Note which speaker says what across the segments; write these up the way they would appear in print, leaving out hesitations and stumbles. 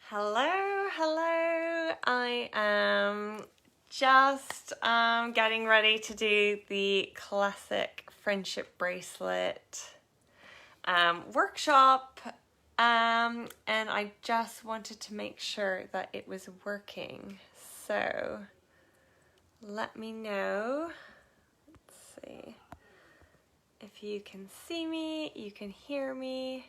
Speaker 1: Hello. I am just getting ready to do the classic friendship bracelet workshop, and I just wanted to make sure that it was working. So let me know. Let's see if you can see me, you can hear me.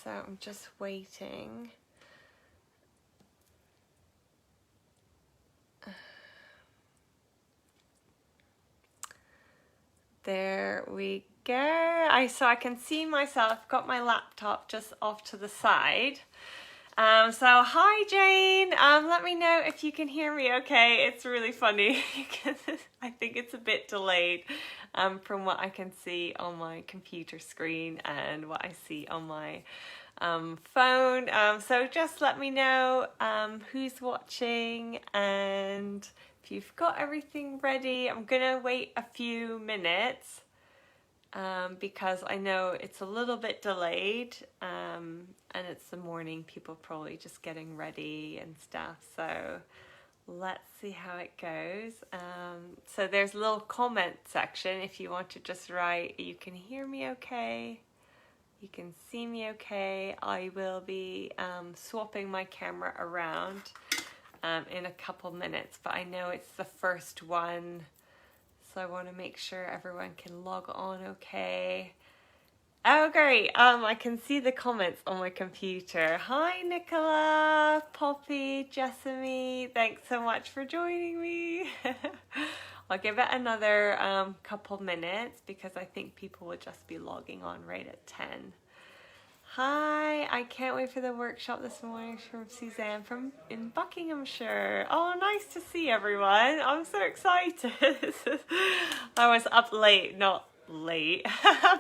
Speaker 1: So I'm just waiting. There we go. So I can see myself. I've got my laptop just off to the side. So hi Jane. Let me know if you can hear me okay. It's really funny because I think it's a bit delayed from what I can see on my computer screen and what I see on my phone. So just let me know who's watching, and if you've got everything ready. I'm gonna wait a few minutes because I know it's a little bit delayed, and it's the morning, people probably just getting ready and stuff. So let's see how it goes. So there's a little comment section if you want to just write, you can hear me okay, you can see me okay. I will be swapping my camera around in a couple minutes, but I know it's the first one, so I want to make sure everyone can log on okay. Oh great, I can see the comments on my computer. Hi Nicola, Poppy, Jessamy, thanks so much for joining me. I'll give it another couple minutes because I think people will just be logging on right at 10. Hi, I can't wait for the workshop this morning from Suzanne in Buckinghamshire. Oh, nice to see everyone. I'm so excited. I was up late, not late,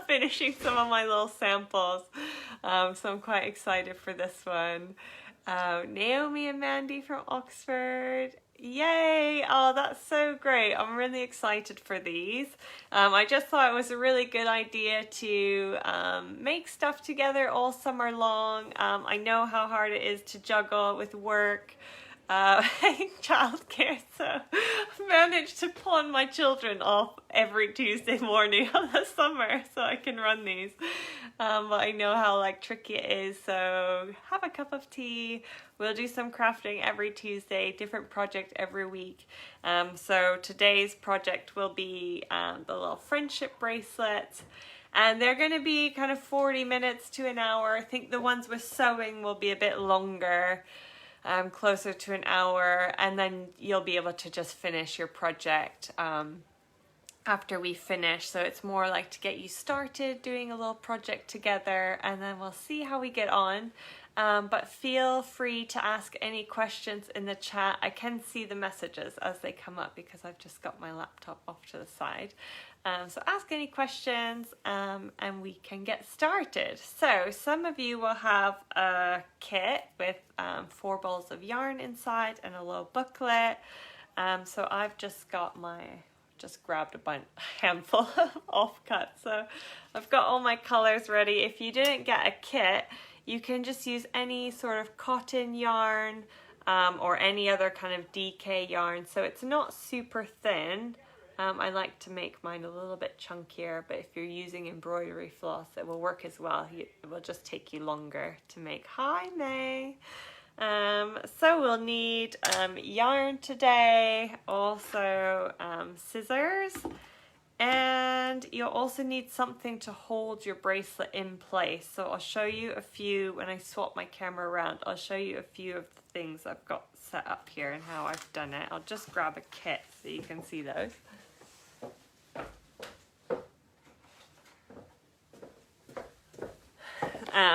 Speaker 1: finishing some of my little samples. So I'm quite excited for this one. Naomi and Mandy from Oxford. Yay! Oh, that's so great. I'm really excited for these. I just thought it was a really good idea to make stuff together all summer long. I know how hard it is to juggle with work, childcare, so I've managed to pawn my children off every Tuesday morning of the summer so I can run these. But I know how tricky it is, so have a cup of tea. We'll do some crafting every Tuesday, different project every week. So today's project will be the little friendship bracelets, and they're going to be kind of 40 minutes to an hour. I think the ones with sewing will be a bit longer, closer to an hour, and then you'll be able to just finish your project after we finish. So it's more like to get you started doing a little project together, and then we'll see how we get on. But feel free to ask any questions in the chat. I can see the messages as they come up because I've just got my laptop off to the side. So ask any questions and we can get started. So some of you will have a kit with 4 balls of yarn inside and a little booklet. So I've just got just grabbed a handful of offcuts. So I've got all my colors ready. If you didn't get a kit, you can just use any sort of cotton yarn or any other kind of DK yarn. So it's not super thin. I like to make mine a little bit chunkier, but if you're using embroidery floss, it will work as well. It will just take you longer to make. Hi, May. So we'll need yarn today, also scissors, and you'll also need something to hold your bracelet in place. So I'll show you a few, when I swap my camera around, I'll show you a few of the things I've got set up here and how I've done it. I'll just grab a kit so you can see those.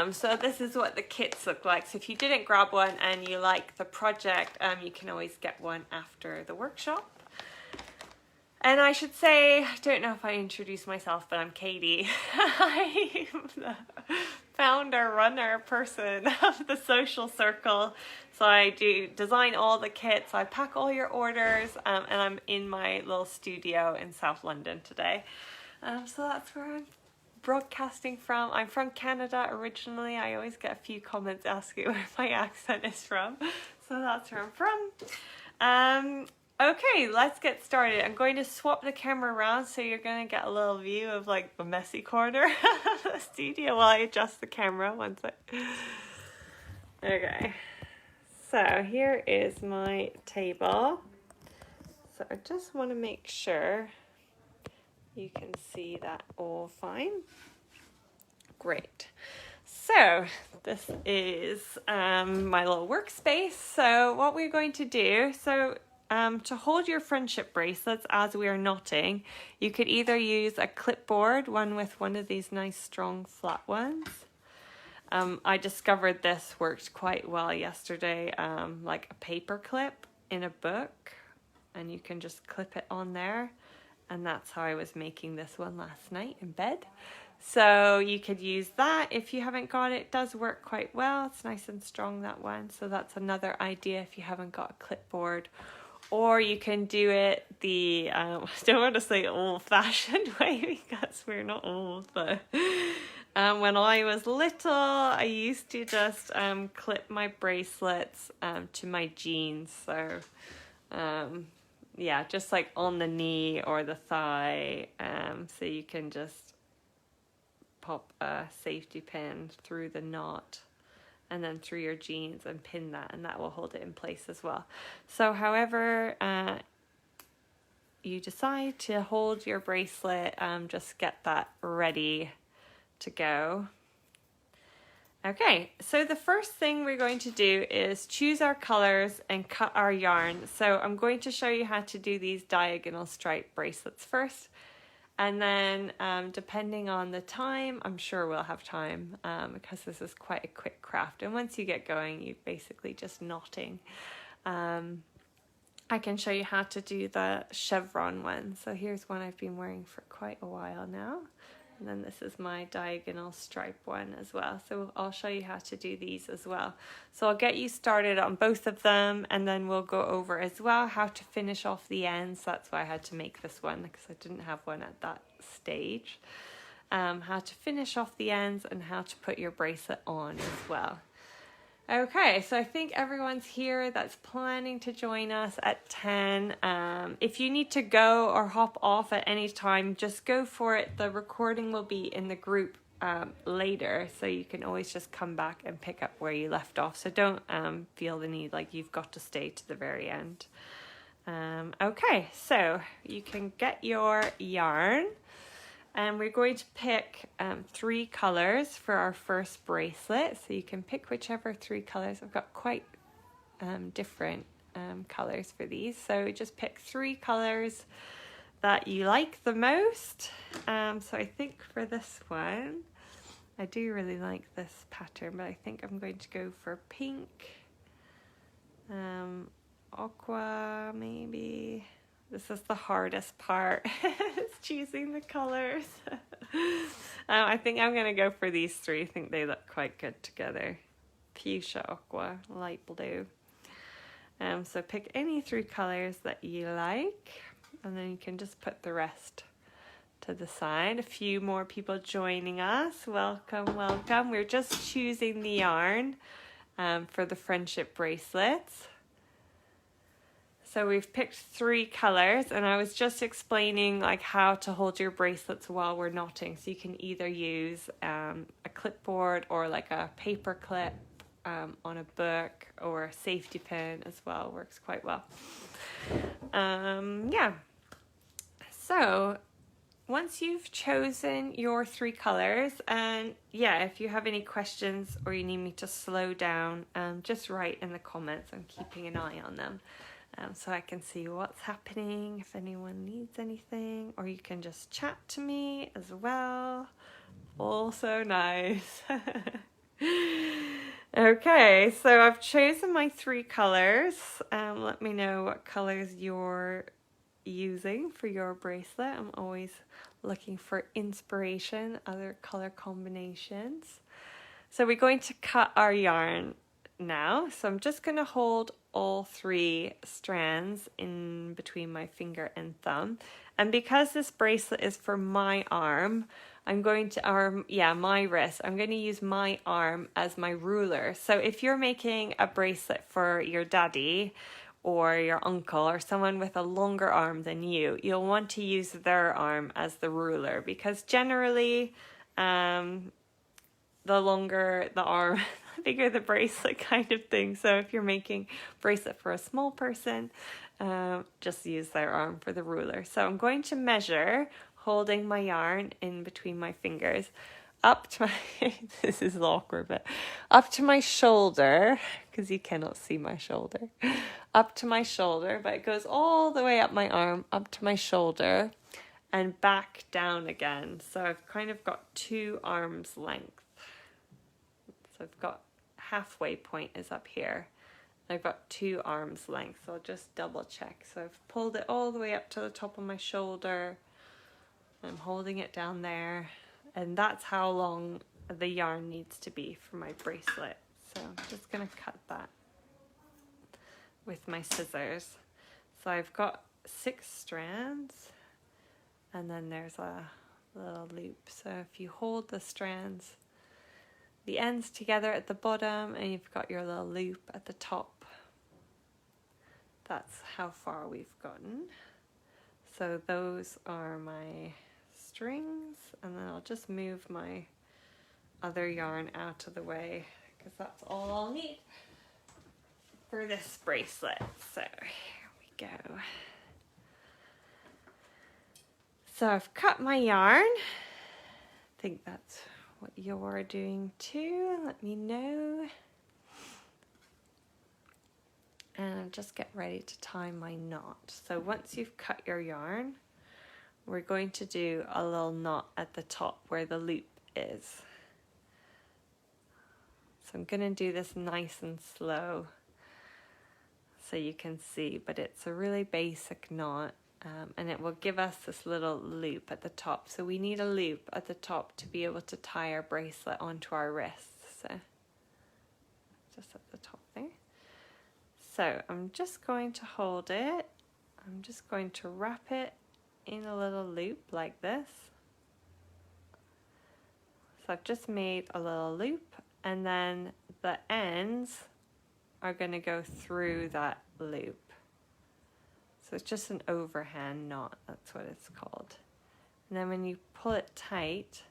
Speaker 1: So this is what the kits look like. So if you didn't grab one and you like the project, you can always get one after the workshop. And I should say, I don't know if I introduced myself, but I'm Katie. I'm the founder, runner person of the Sewcial Circle. So I do design all the kits, I pack all your orders, and I'm in my little studio in South London today. So that's where I'm broadcasting from. I'm from Canada originally. I always get a few comments asking where my accent is from. So that's where I'm from. Okay, let's get started. I'm going to swap the camera around so you're going to get a little view of like the messy corner of the studio while I adjust the camera. One sec. Okay, so here is my table. So I just want to make sure you can see that all fine. Great. So this is my little workspace. So what we're going to do, to hold your friendship bracelets as we are knotting, you could either use a clipboard, one with one of these nice strong flat ones. I discovered this worked quite well yesterday, like a paper clip in a book, and you can just clip it on there. And that's how I was making this one last night in bed. So you could use that if you haven't got it. It does work quite well. It's nice and strong, that one. So that's another idea if you haven't got a clipboard. Or you can do it the, I don't want to say old-fashioned way because we're not old, but when I was little, I used to just clip my bracelets to my jeans. So yeah, just like on the knee or the thigh. So you can just pop a safety pin through the knot and then through your jeans and pin that, and that will hold it in place as well. So however you decide to hold your bracelet, just get that ready to go. Okay, so the first thing we're going to do is choose our colors and cut our yarn. So I'm going to show you how to do these diagonal stripe bracelets first. And then depending on the time, I'm sure we'll have time because this is quite a quick craft. And once you get going, you're basically just knotting. I can show you how to do the chevron one. So here's one I've been wearing for quite a while now. And then this is my diagonal stripe one as well. So I'll show you how to do these as well. So I'll get you started on both of them, and then we'll go over as well how to finish off the ends. That's why I had to make this one, because I didn't have one at that stage. How to finish off the ends and how to put your bracelet on as well. Okay, so I think everyone's here that's planning to join us at 10. If you need to go or hop off at any time, just go for it. The recording will be in the group later, so you can always just come back and pick up where you left off. So don't feel the need like you've got to stay to the very end. Okay, so you can get your yarn. And we're going to pick 3 colors for our first bracelet. So you can pick whichever 3 colors. I've got quite different colors for these. So just pick 3 colors that you like the most. So I think for this one, I do really like this pattern, but I think I'm going to go for pink, aqua maybe. This is the hardest part, is choosing the colors. I think I'm going to go for these 3. I think they look quite good together. Fuchsia, aqua, light blue. So pick any 3 colors that you like, and then you can just put the rest to the side. A few more people joining us. Welcome, welcome. We're just choosing the yarn for the friendship bracelets. So we've picked 3 colors, and I was just explaining like how to hold your bracelets while we're knotting. So you can either use a clipboard or like a paper clip on a book, or a safety pin as well. Works quite well. Yeah. So once you've chosen your 3 colors, and yeah, if you have any questions or you need me to slow down, just write in the comments. I'm keeping an eye on them. So I can see what's happening, if anyone needs anything, or you can just chat to me as well. Also nice. Okay, so I've chosen my 3 colors. Let me know what colors you're using for your bracelet. I'm always looking for inspiration, other color combinations. So we're going to cut our yarn now. So I'm just going to hold all 3 strands in between my finger and thumb. And because this bracelet is for my arm, I'm going to, my wrist, I'm going to use my arm as my ruler. So if you're making a bracelet for your daddy or your uncle or someone with a longer arm than you, you'll want to use their arm as the ruler, because generally, the longer the arm, the bigger the bracelet kind of thing. So if you're making a bracelet for a small person, just use their arm for the ruler. So I'm going to measure, holding my yarn in between my fingers, up to my, this is awkward, but up to my shoulder, because you cannot see my shoulder, up to my shoulder, but it goes all the way up my arm, up to my shoulder, and back down again. So I've kind of got 2 arms length. So I've got halfway point is up here. I've got 2 arms length, so I'll just double check. So I've pulled it all the way up to the top of my shoulder. I'm holding it down there, and that's how long the yarn needs to be for my bracelet. So I'm just going to cut that with my scissors. So I've got 6 strands, and then there's a little loop. So if you hold the strands, the ends together at the bottom, and you've got your little loop at the top. That's how far we've gotten. So those are my strings, and then I'll just move my other yarn out of the way, because that's all I'll need for this bracelet. So here we go. So I've cut my yarn. I think that's what you're doing too, let me know. And I'll just get ready to tie my knot. So once you've cut your yarn, we're going to do a little knot at the top where the loop is. So I'm going to do this nice and slow so you can see, but it's a really basic knot. And it will give us this little loop at the top. So we need a loop at the top to be able to tie our bracelet onto our wrists. So just at the top there. So I'm just going to hold it. I'm just going to wrap it in a little loop like this. So I've just made a little loop, and then the ends are going to go through that loop. So it's just an overhand knot, that's what it's called. And then when you pull it tight,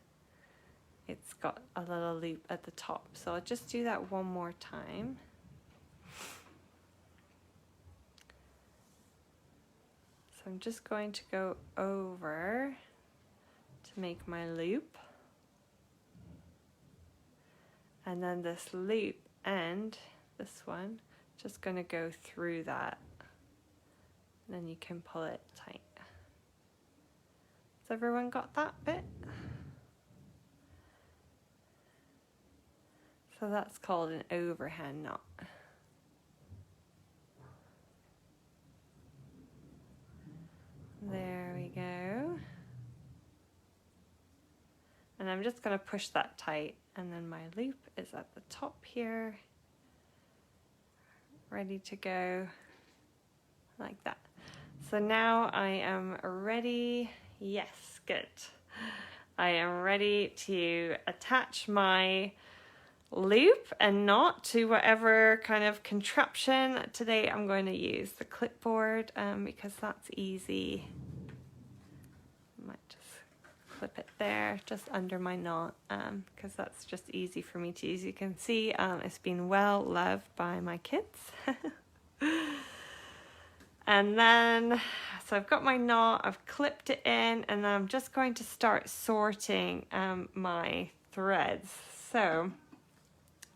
Speaker 1: it's got a little loop at the top. So I'll just do that one more time. So I'm just going to go over to make my loop. And then this loop end, this one, just going to go through that. Then you can pull it tight. Has everyone got that bit? So that's called an overhand knot. There we go. And I'm just going to push that tight, and then my loop is at the top here, ready to go like that. So now I am ready. Yes, good. I am ready to attach my loop and knot to whatever kind of contraption. Today I'm going to use the clipboard because that's easy. I might just clip it there just under my knot because that's just easy for me to use. You can see it's been well loved by my kids. And then, so I've got my knot, I've clipped it in, and then I'm just going to start sorting my threads. So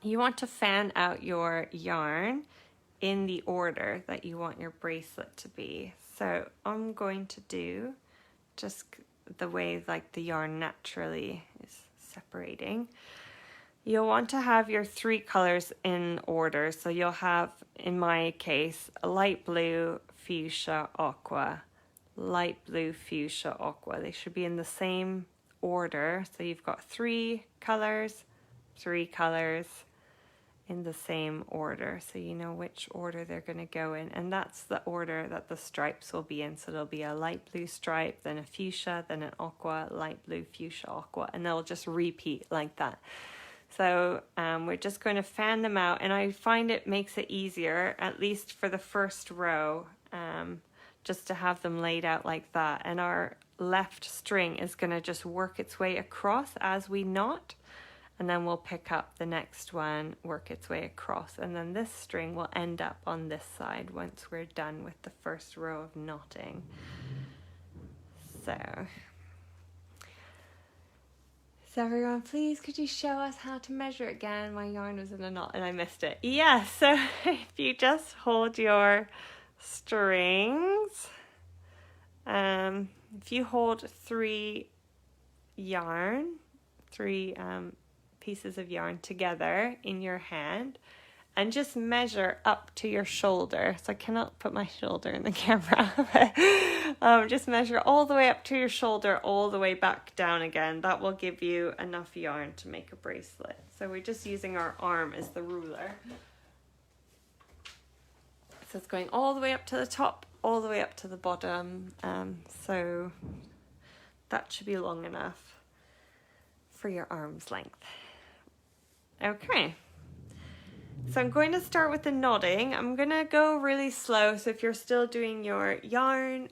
Speaker 1: you want to fan out your yarn in the order that you want your bracelet to be. So I'm going to do just the way like the yarn naturally is separating. You'll want to have your 3 colors in order. So you'll have, in my case, a light blue, fuchsia, aqua, light blue, fuchsia, aqua. They should be in the same order. So you've got 3 colors, 3 colors in the same order, so you know which order they're going to go in, and that's the order that the stripes will be in. So there'll be a light blue stripe, then a fuchsia, then an aqua, light blue, fuchsia, aqua, and they'll just repeat like that. So we're just going to fan them out, and I find it makes it easier, at least for the first row, just to have them laid out like that. And our left string is going to just work its way across as we knot, and then we'll pick up the next one, work its way across, and then this string will end up on this side once we're done with the first row of knotting. So everyone, please could you show us how to measure again? My yarn was in a knot and I missed it. Yeah, so if you just hold your strings, if you hold 3 pieces of yarn together in your hand and just measure up to your shoulder. So I cannot put my shoulder in the camera. Just measure all the way up to your shoulder, all the way back down again. That will give you enough yarn to make a bracelet. So we're just using our arm as the ruler. So it's going all the way up to the top, all the way up to the bottom. So that should be long enough for your arm's length. Okay, so I'm going to start with the knotting. I'm going to go really slow, so if you're still doing your yarn,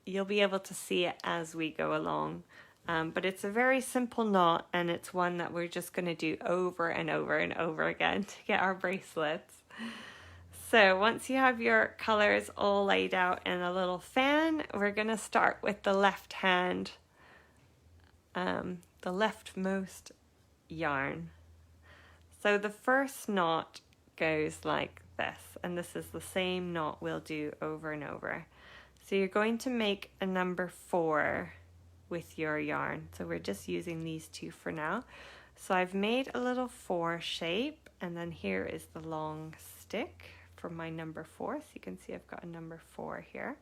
Speaker 1: you'll be able to see it as we go along. But it's a very simple knot, and it's one that we're just going to do over and over and over again to get our bracelets. So once you have your colors all laid out in a little fan, we're going to start with the left hand, the leftmost yarn. So the first knot goes like this, and this is the same knot we'll do over and over. So you're going to make a number 4 with your yarn. So we're just using these 2 for now. So I've made a little 4 shape, and then here is the long stick for my number 4. So you can see I've got a number 4 here.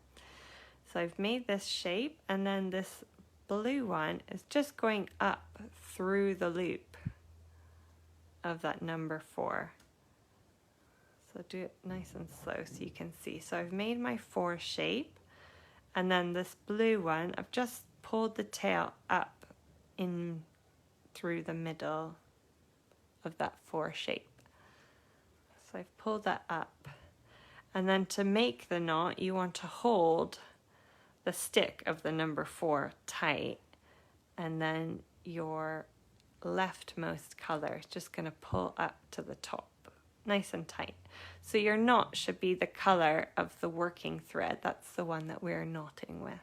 Speaker 1: So I've made this shape, and then this blue one is just going up through the loop of that number 4. So do it nice and slow so you can see. So I've made my 4 shape, and then this blue one, I've just pulled the tail up in through the middle of that 4 shape. So I've pulled that up, and then to make the knot you want to hold the stick of the number 4 tight, and then your leftmost color is just going to pull up to the top nice and tight. So your knot should be the color of the working thread. That's the one that we're knotting with.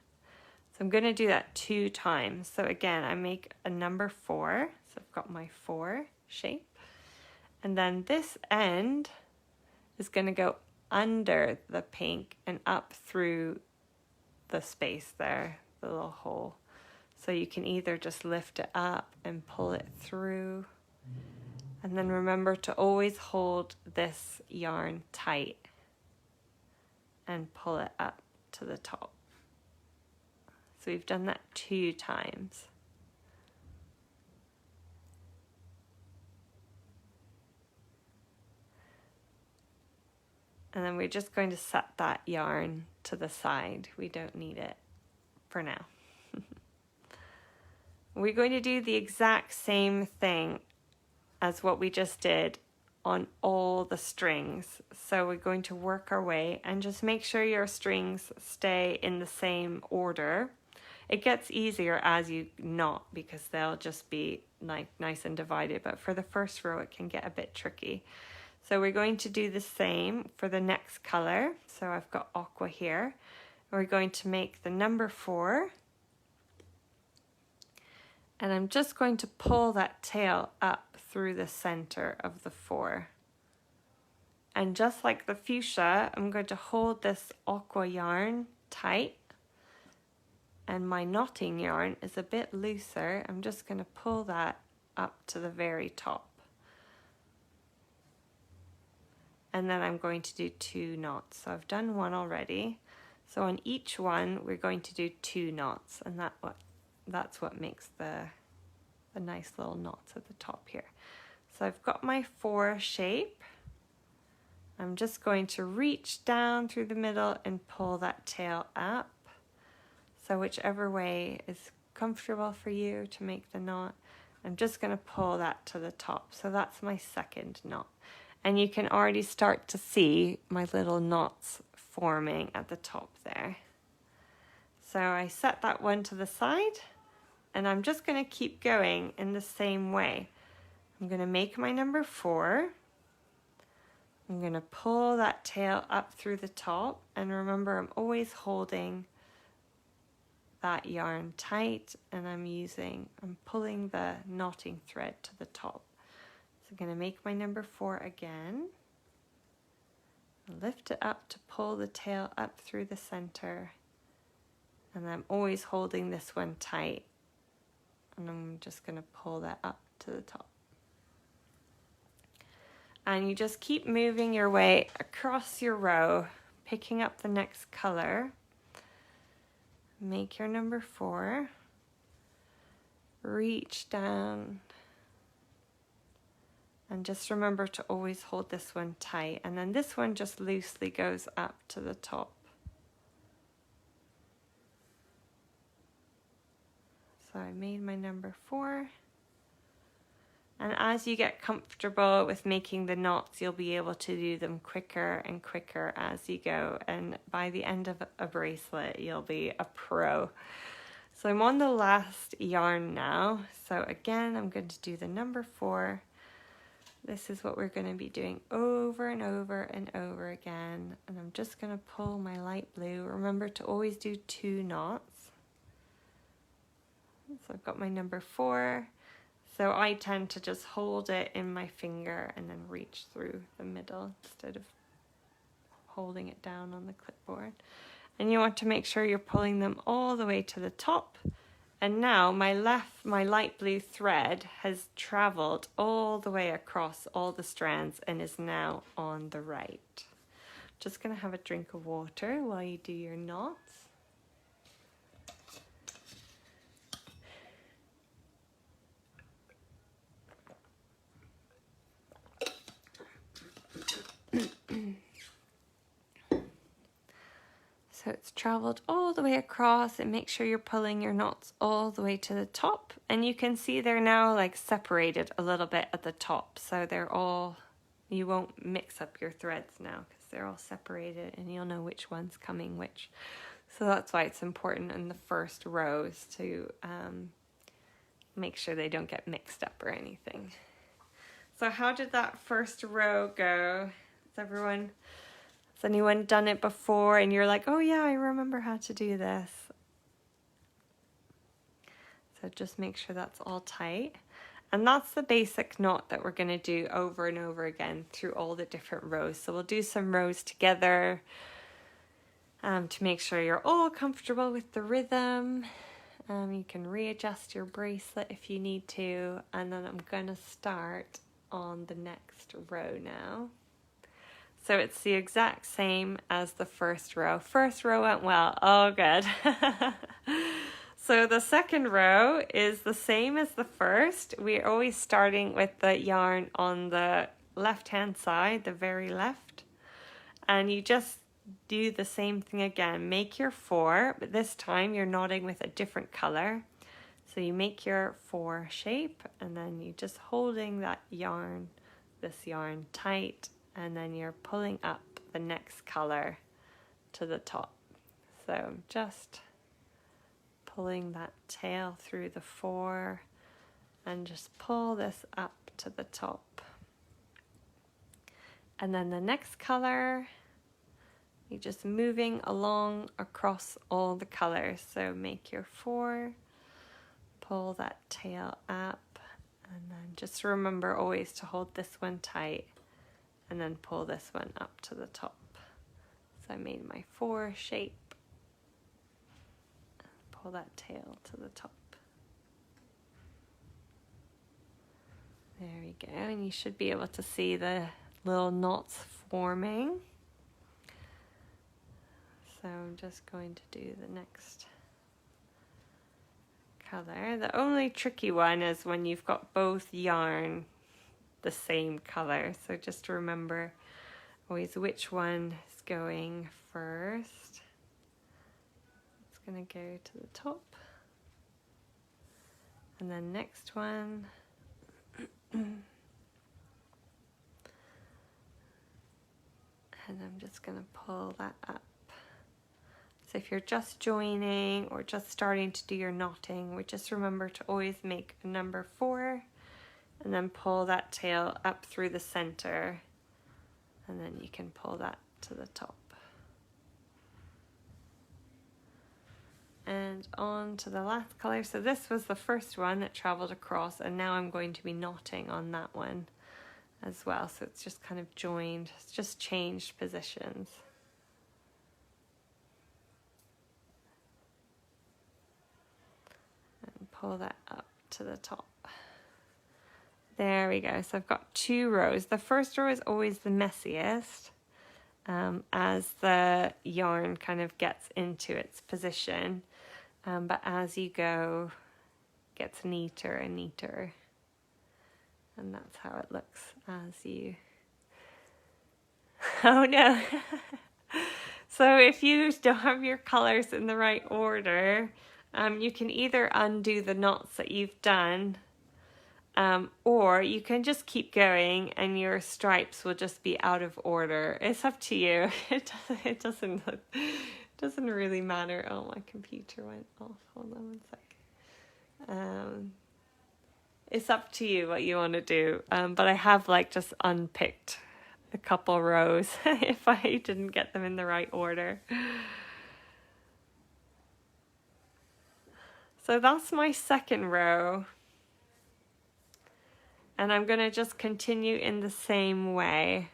Speaker 1: So I'm going to do that 2 times. So again, I make a number 4. So I've got my 4 shape, and then this end is going to go under the pink and up through the space there, the little hole. So you can either just lift it up and pull it through. And then remember to always hold this yarn tight and pull it up to the top. So we've done that 2 times. And then we're just going to set that yarn to the side. We don't need it for now. We're going to do the exact same thing as what we just did on all the strings. So we're going to work our way and just make sure your strings stay in the same order. It gets easier as you knot because they'll just be like nice and divided, but for the first row it can get a bit tricky. So we're going to do the same for the next color. So I've got aqua here. We're going to make the number 4. And I'm just going to pull that tail up through the center of the 4. And just like the fuchsia, I'm going to hold this aqua yarn tight. And my knotting yarn is a bit looser. I'm just going to pull that up to the very top. And then I'm going to do 2 knots. So I've done 1 already. So on each one, we're going to do 2 knots. And that's what makes the nice little knots at the top here. So I've got my 4 shape. I'm just going to reach down through the middle and pull that tail up. So whichever way is comfortable for you to make the knot, I'm just going to pull that to the top. So that's my second knot. And you can already start to see my little knots forming at the top there. So I set that one to the side, and I'm just going to keep going in the same way. I'm going to make my number 4. I'm going to pull that tail up through the top, and remember I'm always holding that yarn tight, and I'm pulling the knotting thread to the top. So I'm going to make my number 4 again, lift it up to pull the tail up through the center, and I'm always holding this one tight, and I'm just going to pull that up to the top. And you just keep moving your way across your row, picking up the next color. Make your number 4, reach down, and just remember to always hold this one tight, and then this one just loosely goes up to the top. So I made my number 4, and as you get comfortable with making the knots, you'll be able to do them quicker and quicker as you go, and by the end of a bracelet you'll be a pro. So I'm on the last yarn now, so again I'm going to do the number 4. This is what we're going to be doing over and over and over again, and I'm just going to pull my light blue. Remember to always do 2 knots. So I've got my number 4. So I tend to just hold it in my finger and then reach through the middle instead of holding it down on the clipboard. And you want to make sure you're pulling them all the way to the top. And now my light blue thread has traveled all the way across all the strands and is now on the right. Just going to have a drink of water while you do your knots. So it's traveled all the way across, and make sure you're pulling your knots all the way to the top. And you can see they're now like separated a little bit at the top. So you won't mix up your threads now because they're all separated and you'll know which one's coming which. So that's why it's important in the first rows to make sure they don't get mixed up or anything. So how did that first row go? Has anyone done it before and you're like, oh yeah, I remember how to do this? So just make sure that's all tight. And that's the basic knot that we're going to do over and over again through all the different rows. So we'll do some rows together to make sure you're all comfortable with the rhythm. You can readjust your bracelet if you need to. And then I'm going to start on the next row now. So it's the exact same as the first row. First row went well. Oh, good. So the second row is the same as the first. We're always starting with the yarn on the left-hand side, the very left. And you just do the same thing again. Make your 4, but this time you're knotting with a different color. So you make your 4 shape, and then you're just holding that yarn, this yarn tight, and then you're pulling up the next color to the top. So just pulling that tail through the 4 and just pull this up to the top. And then the next color, you're just moving along across all the colors. So make your 4, pull that tail up, and then just remember always to hold this one tight and then pull this one up to the top. So I made my 4 shape. Pull that tail to the top. There we go, and you should be able to see the little knots forming. So I'm just going to do the next color. The only tricky one is when you've got both yarn the same color. So just remember always which one is going first. It's going to go to the top. And then next one. And I'm just going to pull that up. So if you're just joining or just starting to do your knotting, we just remember to always make a number 4 and then pull that tail up through the center, and then you can pull that to the top. And on to the last color. So this was the first one that traveled across, and now I'm going to be knotting on that one as well. So it's just kind of joined, it's just changed positions. And pull that up to the top. There we go. So I've got 2 rows. The first row is always the messiest as the yarn kind of gets into its position. But as you go, it gets neater and neater. And that's how it looks as you... Oh no! So if you don't have your colors in the right order, you can either undo the knots that you've done, or you can just keep going and your stripes will just be out of order. It's up to you. It doesn't really matter. Oh, my computer went off. Hold on one sec. It's up to you what you want to do. But I have like just unpicked a couple rows if I didn't get them in the right order. So that's my second row. And I'm going to just continue in the same way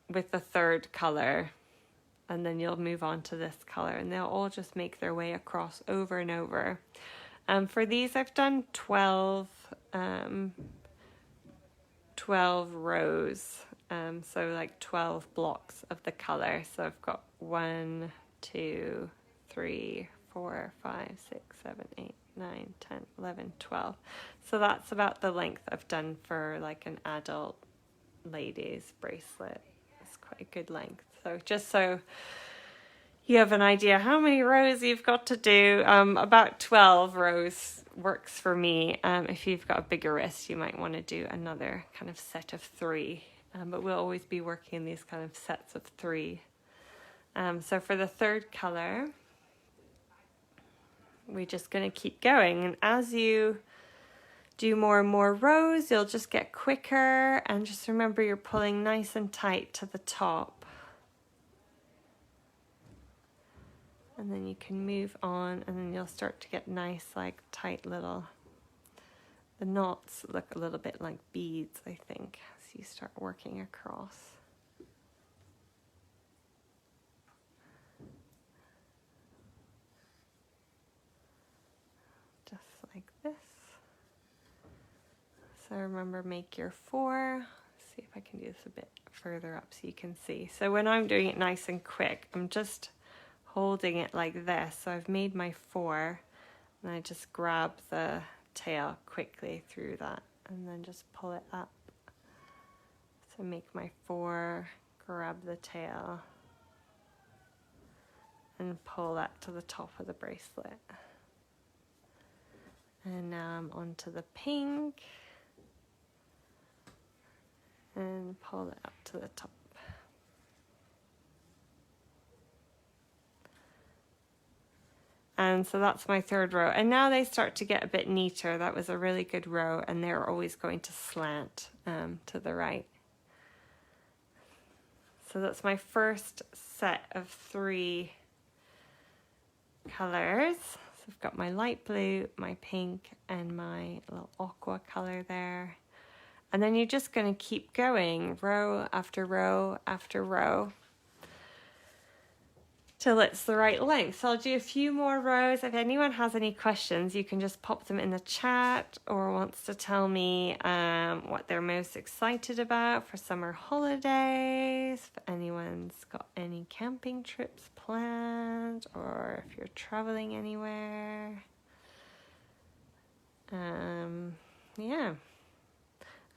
Speaker 1: with the third color. And then you'll move on to this color, and they'll all just make their way across over and over. For these, I've done 12 rows. So like 12 blocks of the color. So I've got 1, 2, 3, 4, 5, 6, 7, 8, 9, 10, 11, 12. So that's about the length I've done for like an adult ladies bracelet. It's quite a good length. So just so you have an idea how many rows you've got to do, about 12 rows works for me. If you've got a bigger wrist, you might want to do another kind of set of 3. But we'll always be working in these kind of sets of 3. So for the third color, we're just going to keep going, and as you do more and more rows, you'll just get quicker, and just remember you're pulling nice and tight to the top, and then you can move on, and then you'll start to get nice like tight little, the knots look a little bit like beads, I think, as you start working across. Like this. So remember, make your 4. Let's see if I can do this a bit further up so you can see. So when I'm doing it nice and quick, I'm just holding it like this. So I've made my 4, and I just grab the tail quickly through that, and then just pull it up. So make my 4, grab the tail, and pull that to the top of the bracelet. And now I'm onto the pink, and pull it up to the top. And so that's my third row. And now they start to get a bit neater. That was a really good row, and they're always going to slant to the right. So that's my first set of 3 colors. So I've got my light blue, my pink, and my little aqua color there. And then you're just going to keep going row after row after row till it's the right length. So I'll do a few more rows. If anyone has any questions, you can just pop them in the chat, or wants to tell me what they're most excited about for summer holidays. If anyone's got any camping trips planned, or if you're traveling anywhere. yeah,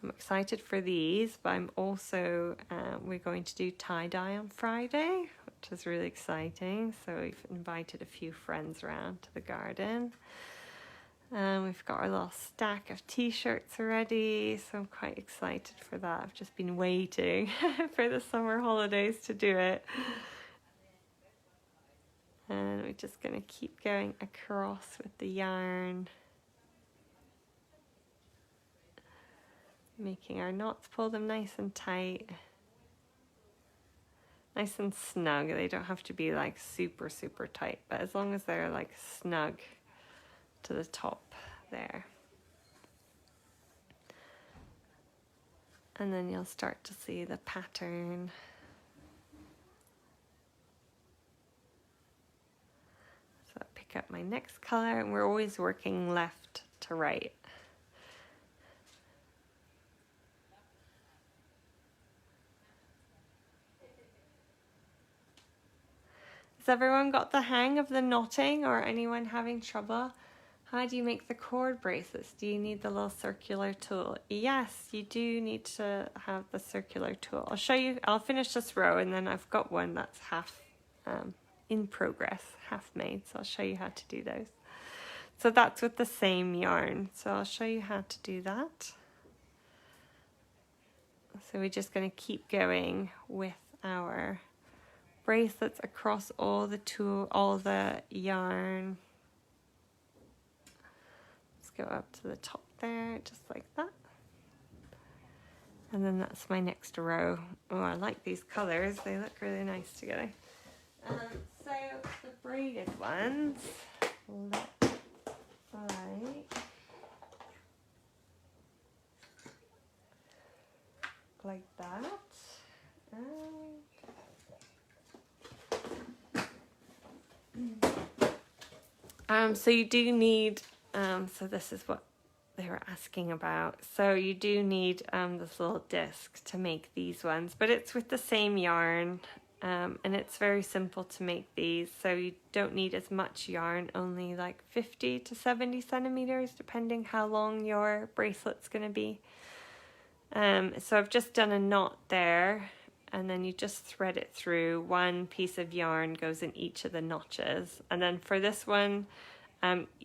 Speaker 1: I'm excited for these, but I'm also, we're going to do tie-dye on Friday, which is really exciting. So we've invited a few friends around to the garden. We've got our little stack of t-shirts already, so I'm quite excited for that. I've just been waiting for the summer holidays to do it. And we're just going to keep going across with the yarn, making our knots, pull them nice and tight, nice and snug. They don't have to be like super, super tight, but as long as they're like snug to the top there. And then you'll start to see the pattern. So I'll pick up my next color, and we're always working left to right. Has everyone got the hang of the knotting, or anyone having trouble? How do you make the cord bracelets? Do you need the little circular tool? Yes, you do need to have the circular tool. I'll show you, I'll finish this row, and then I've got one that's half in progress, half made, so I'll show you how to do those. So that's with the same yarn, so I'll show you how to do that. So we're just going to keep going with our bracelets across all the yarn. Go up to the top there, just like that. And then that's my next row. Oh, I like these colors. They look really nice together. So the braided ones look like that. So you do need, so this is what they were asking about. So you do need this little disc to make these ones, but it's with the same yarn, and it's very simple to make these. So you don't need as much yarn, only like 50 to 70 centimeters, depending how long your bracelet's going to be. So I've just done a knot there, and then you just thread it through. One piece of yarn goes in each of the notches, and then for this one,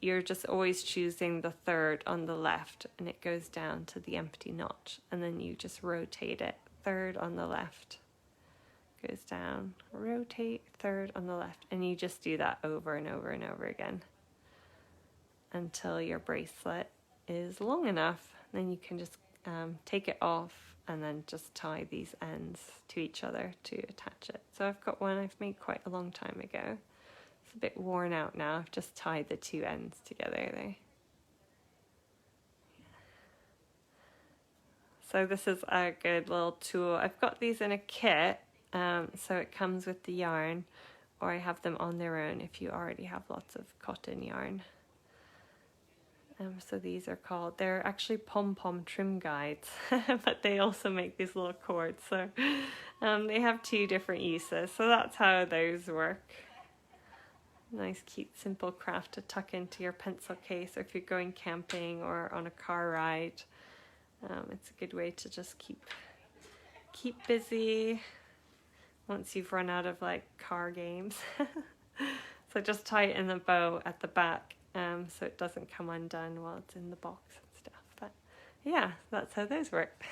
Speaker 1: you're just always choosing the third on the left, and it goes down to the empty notch, and then you just rotate it. Third on the left goes down, rotate, third on the left, and you just do that over and over and over again until your bracelet is long enough. Then you can just take it off and then just tie these ends to each other to attach it. So I've got one I've made quite a long time ago. It's a bit worn out now. I've just tied the two ends together there. So this is a good little tool. I've got these in a kit, so it comes with the yarn, or I have them on their own if you already have lots of cotton yarn. So these are called, they're actually pom-pom trim guides, but they also make these little cords. So they have two different uses. So that's how those work. Nice, cute, simple craft to tuck into your pencil case, or if you're going camping or on a car ride. It's a good way to just keep busy once you've run out of like car games. So just tie it in the bow at the back, so it doesn't come undone while it's in the box and stuff. But yeah, that's how those work.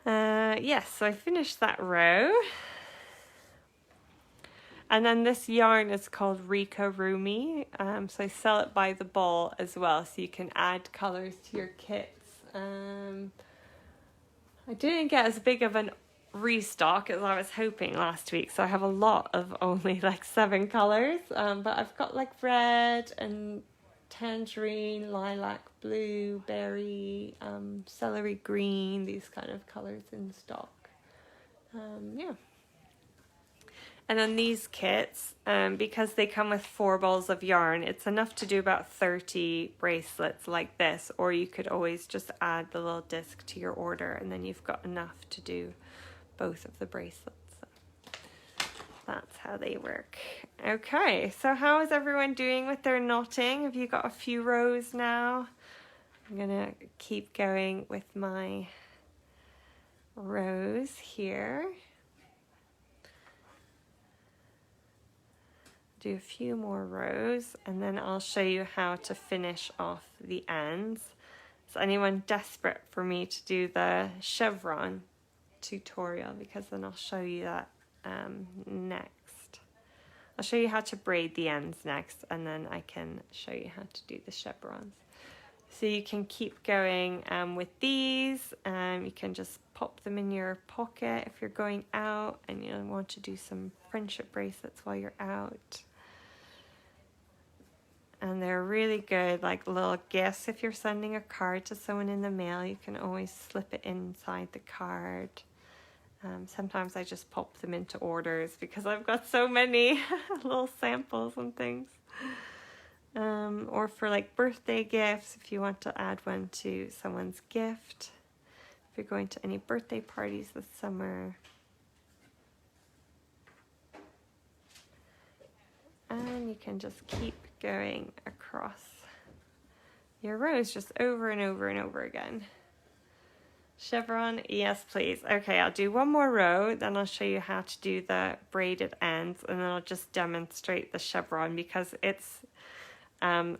Speaker 1: Yes, so I finished that row. And then this yarn is called Rika Rumi, so I sell it by the ball as well, so you can add colours to your kits. I didn't get as big of an restock as I was hoping last week, so I have a lot of only like 7 colours, but I've got like red and tangerine, lilac, blue, berry, celery green, these kind of colours in stock. Yeah. And then these kits, because they come with 4 balls of yarn, it's enough to do about 30 bracelets like this, or you could always just add the little disc to your order, and then you've got enough to do both of the bracelets. that's how they work. Okay, so how is everyone doing with their knotting? Have you got a few rows now? I'm gonna keep going with my rows here. Do a few more rows and then I'll show you how to finish off the ends. Is anyone desperate for me to do the chevron tutorial? Because then I'll show you that next. I'll show you how to braid the ends next, and then I can show you how to do the chevrons. So you can keep going with these. You can just pop them in your pocket if you're going out and you want to do some friendship bracelets while you're out. And they're really good, like little gifts. If you're sending a card to someone in the mail, you can always slip it inside the card. Sometimes I just pop them into orders because I've got so many little samples and things. Or for like birthday gifts, if you want to add one to someone's gift. If you're going to any birthday parties this summer. And you can just keep going across your rows just over and over and over again. Chevron, yes please. Okay, I'll do one more row, then I'll show you how to do the braided ends, and then I'll just demonstrate the chevron because it's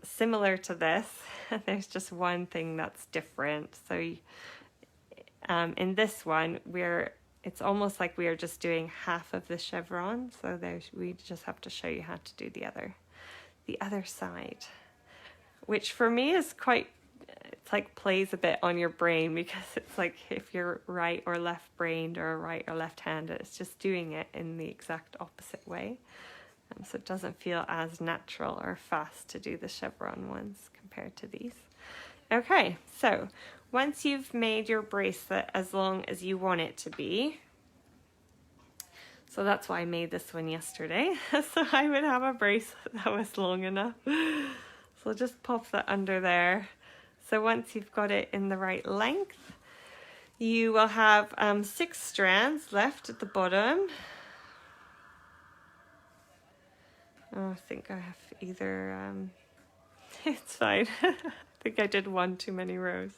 Speaker 1: similar to this. There's just one thing that's different. So in this one, it's almost like we are just doing half of the chevron, so we just have to show you how to do the other side, which for me is it's like plays a bit on your brain, because it's like if you're right or left brained or right or left handed, it's just doing it in the exact opposite way. So it doesn't feel as natural or fast to do the chevron ones compared to these. Okay, so once you've made your bracelet as long as you want it to be, so that's why I made this one yesterday, so I would have a bracelet that was long enough. So just pop that under there. So once you've got it in the right length, you will have 6 strands left at the bottom. Oh, I think I have either, it's fine. I think I did one too many rows.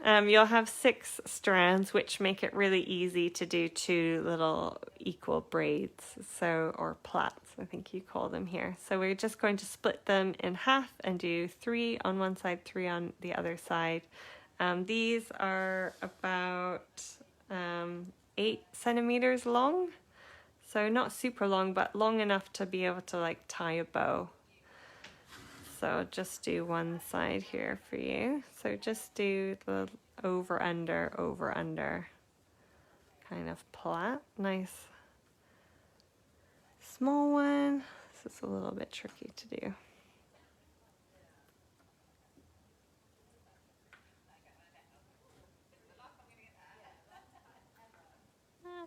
Speaker 1: You'll have 6 strands, which make it really easy to do 2 little equal braids, or plaits, I think you call them here. So we're just going to split them in half and do 3 on one side, 3 on the other side. These are about 8 centimeters long, so not super long, but long enough to be able to like tie a bow. So I'll just do one side here for you. So just do the over under kind of plait. Nice small one. This is a little bit tricky to do.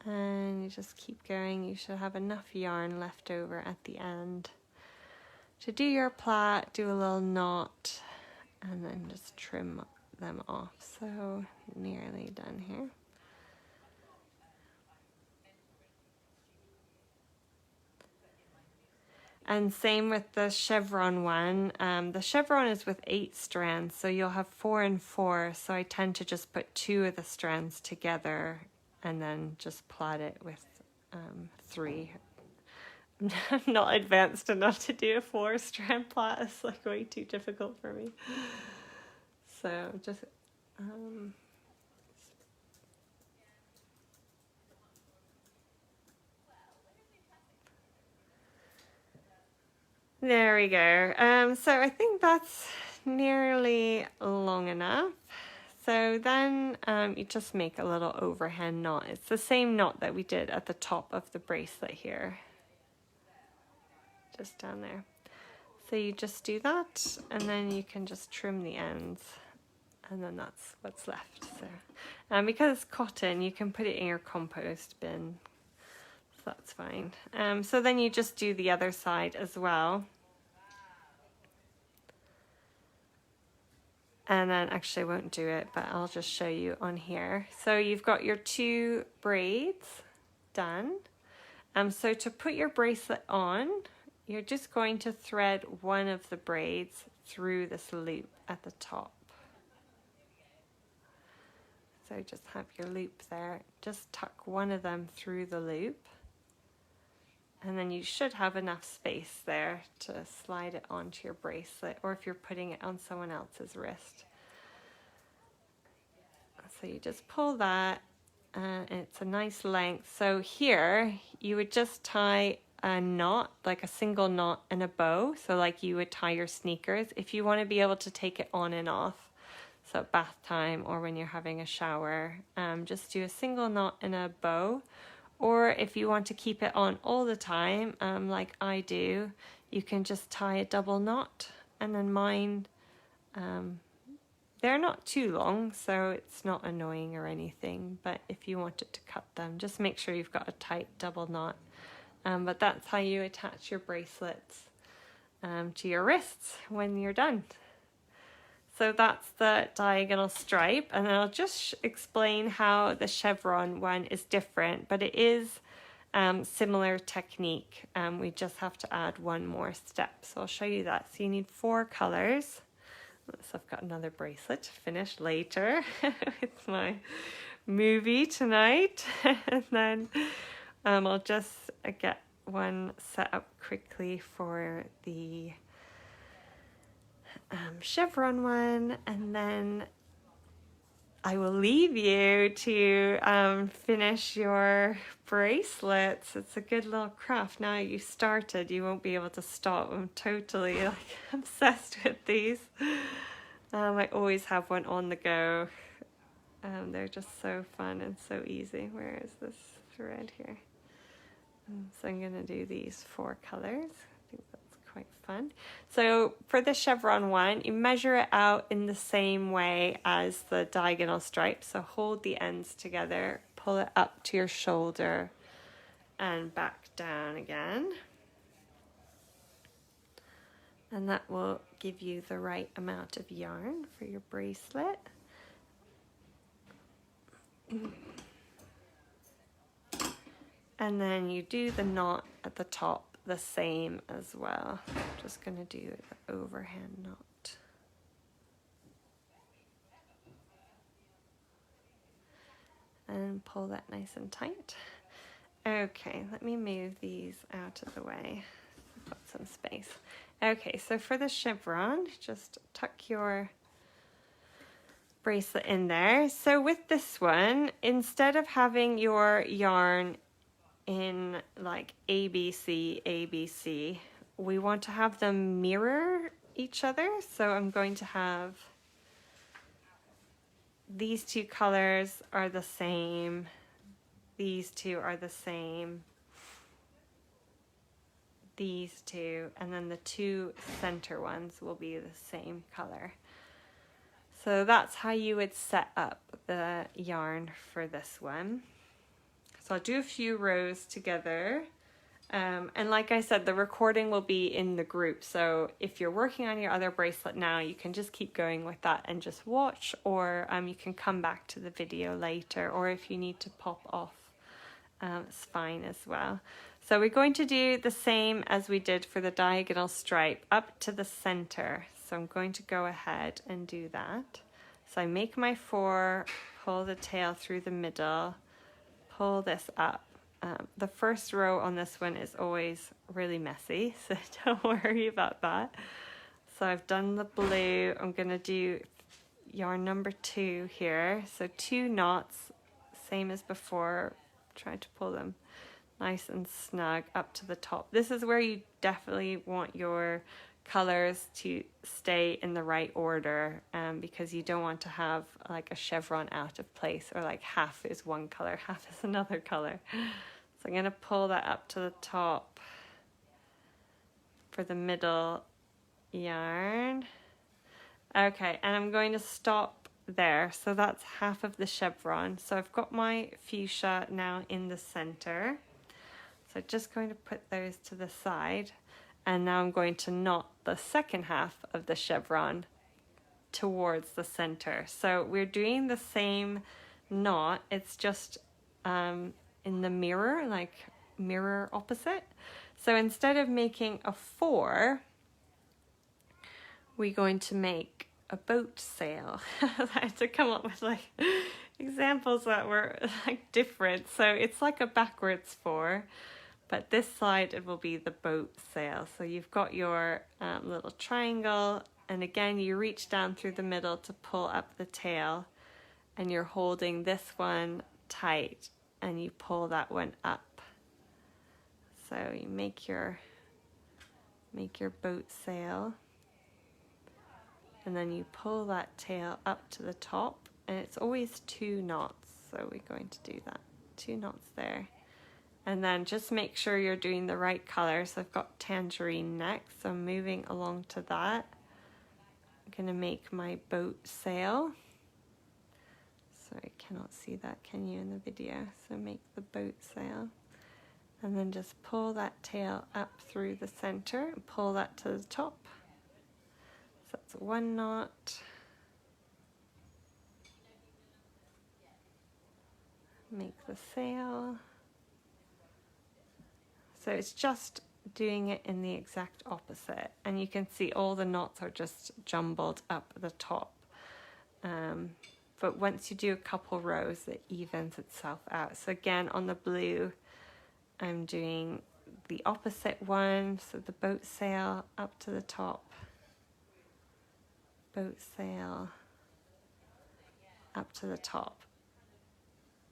Speaker 1: And you just keep going. You should have enough yarn left over at the end to do your plait, do a little knot, and then just trim them off. So nearly done here. And same with the chevron one. The chevron is with 8 strands, so you'll have 4 and 4. So I tend to just put 2 of the strands together and then just plait it with 3. I'm not advanced enough to do a 4-strand plait. It's like way too difficult for me. So just there we go. So I think that's nearly long enough. So then you just make a little overhand knot. It's the same knot that we did at the top of the bracelet here. Just down there. So you just do that, and then you can just trim the ends, and then that's what's left. So because it's cotton, you can put it in your compost bin, so that's fine. So then you just do the other side as well. And then actually I won't do it, but I'll just show you on here. So you've got your 2 braids done. So to put your bracelet on, you're just going to thread one of the braids through this loop at the top. So just have your loop there, just tuck one of them through the loop, and then you should have enough space there to slide it onto your bracelet, or if you're putting it on someone else's wrist. So you just pull that, and it's a nice length. So here you would just tie a knot, like a single knot and a bow, so like you would tie your sneakers if you want to be able to take it on and off. So at bath time or when you're having a shower, just do a single knot and a bow. Or if you want to keep it on all the time, like I do, you can just tie a double knot. And then mine, they're not too long, so it's not annoying or anything. But if you wanted to cut them, just make sure you've got a tight double knot. But that's how you attach your bracelets to your wrists when you're done. So that's the diagonal stripe, and I'll just explain how the chevron one is different, but it is similar technique. We just have to add one more step. So I'll show you that. So you need 4 colors. So I've got another bracelet to finish later. It's my movie tonight. And then I'll just get one set up quickly for the chevron one, and then I will leave you to finish your bracelets. It's a good little craft. Now you started, you won't be able to stop. I'm totally like obsessed with these. I always have one on the go. They're just so fun and so easy. Where is this thread here? So I'm gonna do these 4 colors. I think that's quite fun. So for the chevron one, you measure it out in the same way as the diagonal stripe. So hold the ends together, pull it up to your shoulder and back down again. And that will give you the right amount of yarn for your bracelet. And then you do the knot at the top the same as well. Just going to do the overhand knot. And pull that nice and tight. Okay, let me move these out of the way. I've got some space. Okay, so for the chevron, just tuck your bracelet in there. So with this one, instead of having your yarn in like ABC, ABC, we want to have them mirror each other. So I'm going to have these 2 colors are the same, these 2 are the same, these 2, and then the 2 center ones will be the same color. So that's how you would set up the yarn for this one. So I'll do a few rows together. And like I said, the recording will be in the group. So if you're working on your other bracelet now, you can just keep going with that and just watch, or you can come back to the video later, or if you need to pop off, it's fine as well. So we're going to do the same as we did for the diagonal stripe up to the center. So I'm going to go ahead and do that. So I make my 4, pull the tail through the middle, pull this up. The first row on this one is always really messy, so don't worry about that. So I've done the blue. I'm going to do yarn number 2 here. So 2 knots, same as before. Try to pull them nice and snug up to the top. This is where you definitely want your colors to stay in the right order, because you don't want to have like a chevron out of place, or like half is one color, half is another color. So I'm going to pull that up to the top for the middle yarn. Okay, and I'm going to stop there. So that's half of the chevron. So I've got my fuchsia now in the center. So just going to put those to the side. And now I'm going to knot the second half of the chevron towards the center. So we're doing the same knot. It's just in the mirror, like mirror opposite. So instead of making a 4, we're going to make a boat sail. I had to come up with like examples that were like different. So it's like a backwards 4, but this side it will be the boat sail. So you've got your little triangle, and again you reach down through the middle to pull up the tail, and you're holding this one tight and you pull that one up. So you make your boat sail, and then you pull that tail up to the top, and it's always 2 knots. So we're going to do that, 2 knots there. And then just make sure you're doing the right color. So I've got tangerine next, so I'm moving along to that. I'm gonna make my boat sail. So I cannot see that, can you, in the video? So make the boat sail. And then just pull that tail up through the center and pull that to the top. So that's 1 knot. Make the sail. So it's just doing it in the exact opposite. And you can see all the knots are just jumbled up at the top. But once you do a couple rows, it evens itself out. So again, on the blue, I'm doing the opposite one. So the boat sail up to the top. Boat sail up to the top.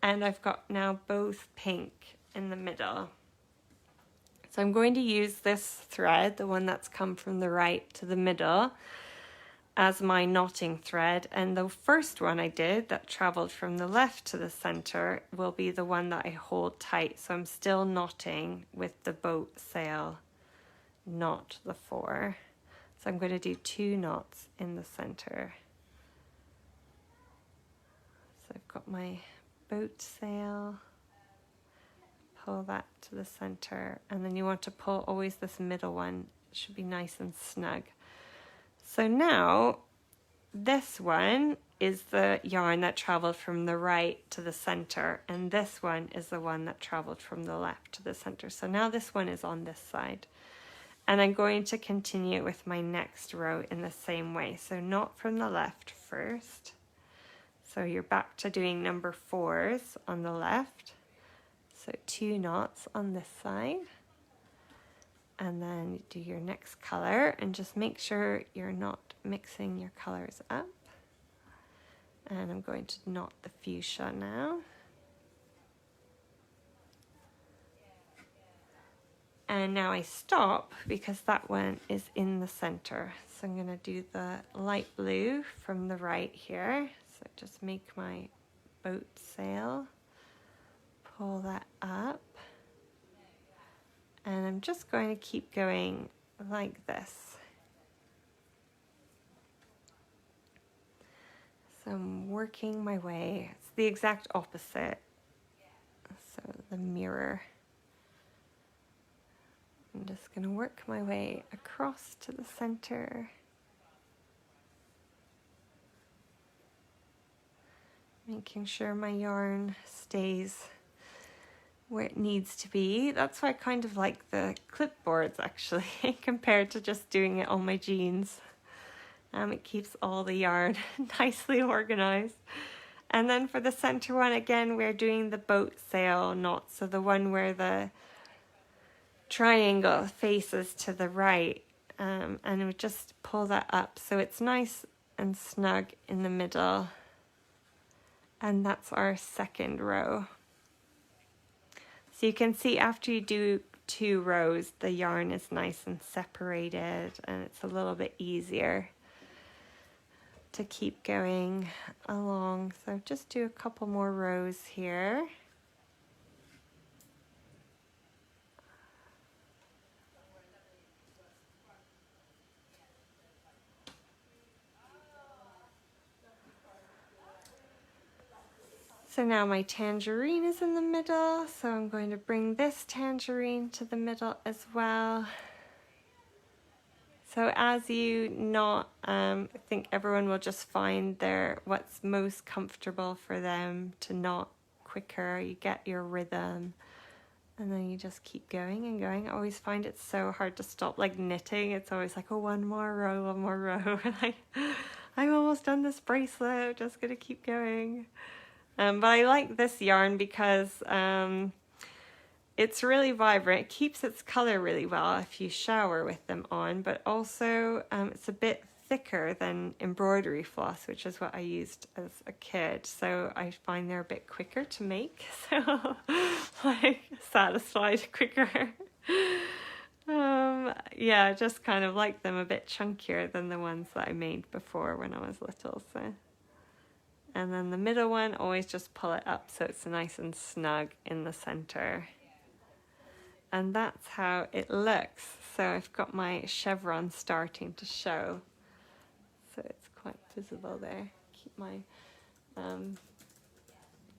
Speaker 1: And I've got now both pink in the middle. So I'm going to use this thread, the one that's come from the right to the middle, as my knotting thread. And the first one I did that traveled from the left to the center will be the one that I hold tight. So I'm still knotting with the boat sail, not the 4. So I'm going to do 2 knots in the center. So I've got my boat sail, pull that to the center, and then you want to pull always this middle one. It should be nice and snug. So now this one is the yarn that traveled from the right to the center, and this one is the one that traveled from the left to the center. So now this one is on this side, and I'm going to continue with my next row in the same way. So knot from the left first. So you're back to doing number 4s on the left. So 2 knots on this side, and then do your next color, and just make sure you're not mixing your colors up. And I'm going to knot the fuchsia now. And now I stop because that one is in the center. So I'm going to do the light blue from the right here. So just make my boat sail. Pull that up, and I'm just going to keep going like this. So I'm working my way. It's the exact opposite. So the mirror. I'm just going to work my way across to the center. Making sure my yarn stays where it needs to be. That's why I kind of like the clipboards actually, compared to just doing it on my jeans. It keeps all the yarn nicely organized. And then for the center one, again, we're doing the boat sail knot. So the one where the triangle faces to the right. And we just pull that up so it's nice and snug in the middle. And that's our second row. So you can see after you do 2 rows, the yarn is nice and separated, and it's a little bit easier to keep going along. So just do a couple more rows here. So now my tangerine is in the middle, so I'm going to bring this tangerine to the middle as well. So as you knot, I think everyone will just find what's most comfortable for them to knot quicker. You get your rhythm, And then you just keep going and going. I always find it so hard to stop, like knitting. It's always like, oh, one more row. Like, I've almost done this bracelet. I'm just gonna keep going. But I like this yarn because it's really vibrant. It keeps its color really well if you shower with them on, but also it's a bit thicker than embroidery floss, which is what I used as a kid. So I find they're a bit quicker to make. So like satisfied quicker. Yeah, I just kind of like them a bit chunkier than the ones that I made before when I was little. So, and then the middle one, always just pull it up so it's nice and snug in the center. And that's how it looks. So I've got my chevron starting to show. So it's quite visible there. Keep my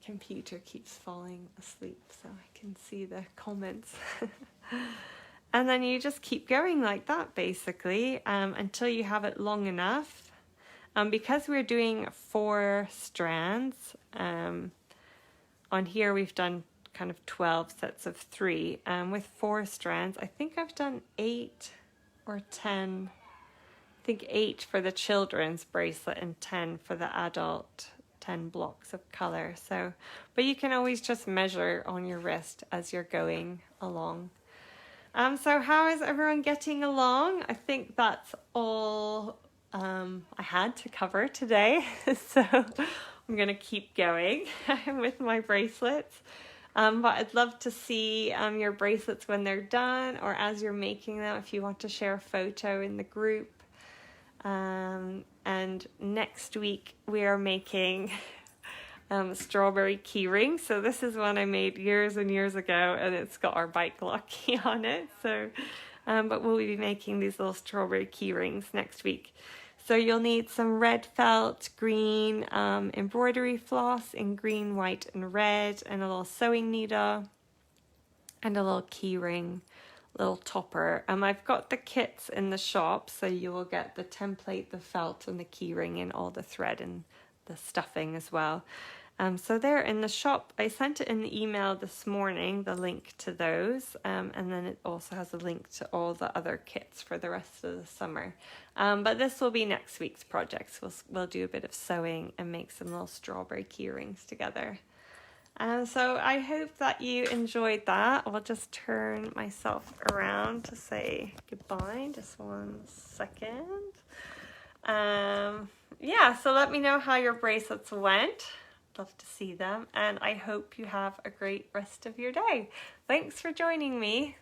Speaker 1: computer keeps falling asleep so I can see the comments. And then you just keep going like that basically until you have it long enough. Because we're doing 4 strands, on here we've done kind of 12 sets of 3. With 4 strands, I think I've done 8 or 10. I think 8 for the children's bracelet and 10 for the adult, 10 blocks of color. So, but you can always just measure on your wrist as you're going along. So how is everyone getting along? I think that's all I had to cover today. So I'm gonna keep going with my bracelets. But I'd love to see your bracelets when they're done or as you're making them, if you want to share a photo in the group. And next week we are making strawberry key rings. So this is one I made years and years ago, and it's got our bike lock key on it. So, but we'll be making these little strawberry key rings next week. So you'll need some red felt, green embroidery floss in green, white and red, and a little sewing needle and a little key ring, little topper. I've got the kits in the shop, so you will get the template, the felt and the key ring and all the thread and the stuffing as well. So they're in the shop. I sent it in the email this morning, the link to those, and then it also has a link to all the other kits for the rest of the summer. But this will be next week's projects. We'll do a bit of sewing and make some little strawberry key rings together. So I hope that you enjoyed that. I'll just turn myself around to say goodbye. Just 1 second. Yeah, so let me know how your bracelets went. Love to see them, and I hope you have a great rest of your day. Thanks for joining me.